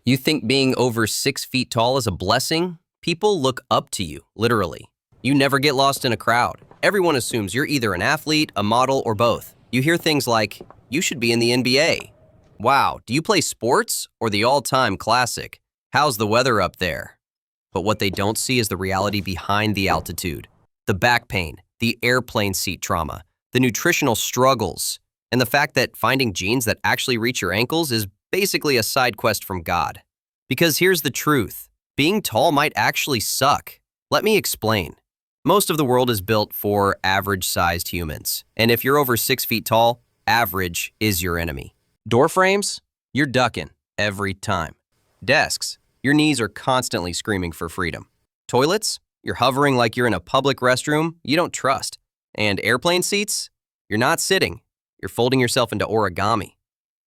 You think being over 6 feet tall is a blessing? People look up to you, literally. You never get lost in a crowd. Everyone assumes you're either an athlete, a model, or both. You hear things like, you should be in the NBA. Wow, do you play sports? Or the all-time classic, how's the weather up there? But what they don't see is the reality behind the altitude. The back pain, the airplane seat trauma, the nutritional struggles, and the fact that finding jeans that actually reach your ankles is basically a side quest from God. Because here's the truth, being tall might actually suck. Let me explain. Most of the world is built for average-sized humans, and if you're over 6 feet tall, average is your enemy. Door frames? You're ducking every time. Desks? Your knees are constantly screaming for freedom. Toilets? You're hovering like you're in a public restroom you don't trust. And airplane seats? You're not sitting. You're folding yourself into origami.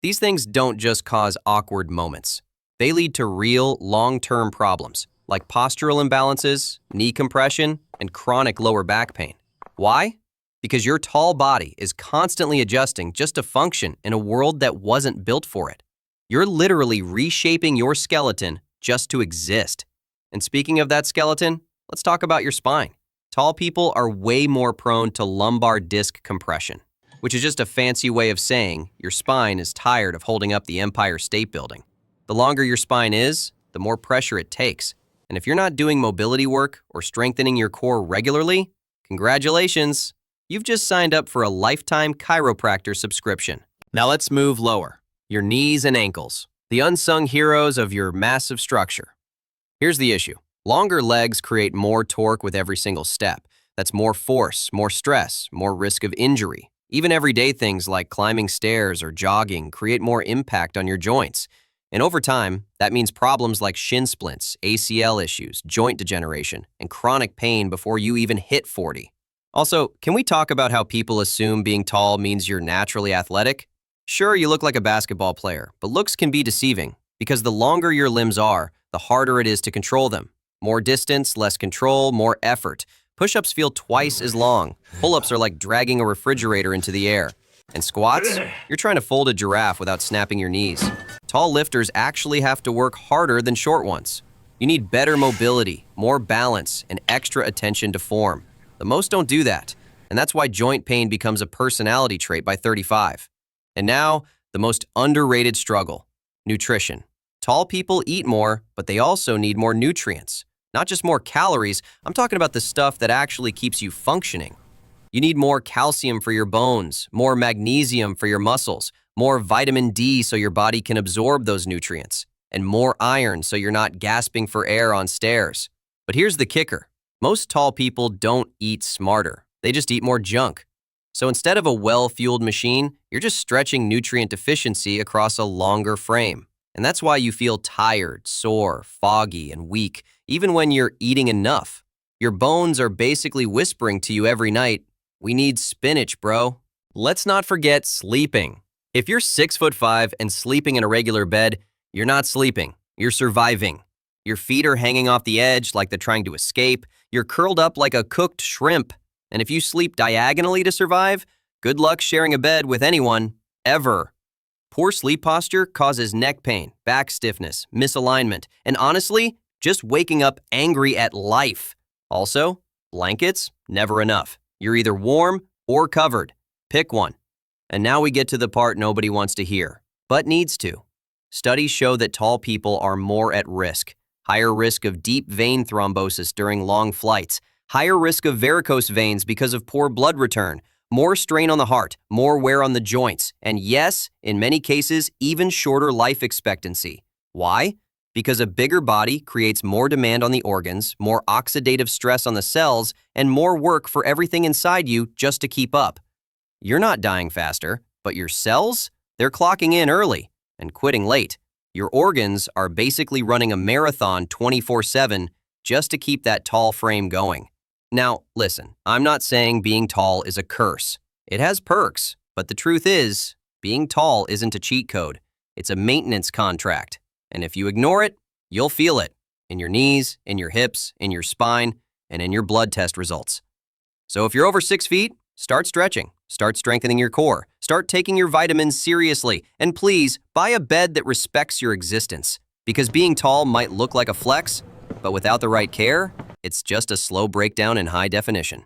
These things don't just cause awkward moments. They lead to real, long-term problems, like postural imbalances, knee compression, and chronic lower back pain. Why? Because your tall body is constantly adjusting just to function in a world that wasn't built for it. You're literally reshaping your skeleton just to exist. And speaking of that skeleton, let's talk about your spine. Tall people are way more prone to lumbar disc compression, which is just a fancy way of saying your spine is tired of holding up the Empire State Building. The longer your spine is, the more pressure it takes. And if you're not doing mobility work or strengthening your core regularly, congratulations, you've just signed up for a lifetime chiropractor subscription. Now let's move lower. Your knees and ankles, the unsung heroes of your massive structure. Here's the issue. Longer legs create more torque with every single step. That's more force, more stress, more risk of injury. Even everyday things like climbing stairs or jogging create more impact on your joints. And over time, that means problems like shin splints, ACL issues, joint degeneration, and chronic pain before you even hit 40. Also, can we talk about how people assume being tall means you're naturally athletic? Sure, you look like a basketball player, but looks can be deceiving because the longer your limbs are, the harder it is to control them. More distance, less control, more effort. Push-ups feel twice as long. Pull-ups are like dragging a refrigerator into the air. And squats? You're trying to fold a giraffe without snapping your knees. Tall lifters actually have to work harder than short ones. You need better mobility, more balance, and extra attention to form. The most don't do that, and that's why joint pain becomes a personality trait by 35. And now, the most underrated struggle, nutrition. Tall people eat more, but they also need more nutrients. Not just more calories, I'm talking about the stuff that actually keeps you functioning. You need more calcium for your bones, more magnesium for your muscles, more vitamin D so your body can absorb those nutrients, and more iron so you're not gasping for air on stairs. But here's the kicker. Most tall people don't eat smarter. They just eat more junk. So instead of a well-fueled machine, you're just stretching nutrient deficiency across a longer frame. And that's why you feel tired, sore, foggy, and weak, even when you're eating enough. Your bones are basically whispering to you every night, we need spinach, bro. Let's not forget sleeping. If you're 6'5" and sleeping in a regular bed, you're not sleeping, you're surviving. Your feet are hanging off the edge like they're trying to escape. You're curled up like a cooked shrimp. And if you sleep diagonally to survive, good luck sharing a bed with anyone, ever. Poor sleep posture causes neck pain, back stiffness, misalignment, and honestly, just waking up angry at life. Also, blankets, never enough. You're either warm or covered. Pick one. And now we get to the part nobody wants to hear, but needs to. Studies show that tall people are more at risk. Higher risk of deep vein thrombosis during long flights. Higher risk of varicose veins because of poor blood return. More strain on the heart, more wear on the joints, and yes, in many cases, even shorter life expectancy. Why? Because a bigger body creates more demand on the organs, more oxidative stress on the cells, and more work for everything inside you just to keep up. You're not dying faster, but your cells? They're clocking in early and quitting late. Your organs are basically running a marathon 24/7 just to keep that tall frame going. Now, listen, I'm not saying being tall is a curse. It has perks, but the truth is, being tall isn't a cheat code. It's a maintenance contract. And if you ignore it, you'll feel it in your knees, in your hips, in your spine, and in your blood test results. So if you're over 6 feet, start stretching, start strengthening your core, start taking your vitamins seriously, and please buy a bed that respects your existence. Because being tall might look like a flex, but without the right care, it's just a slow breakdown in high definition.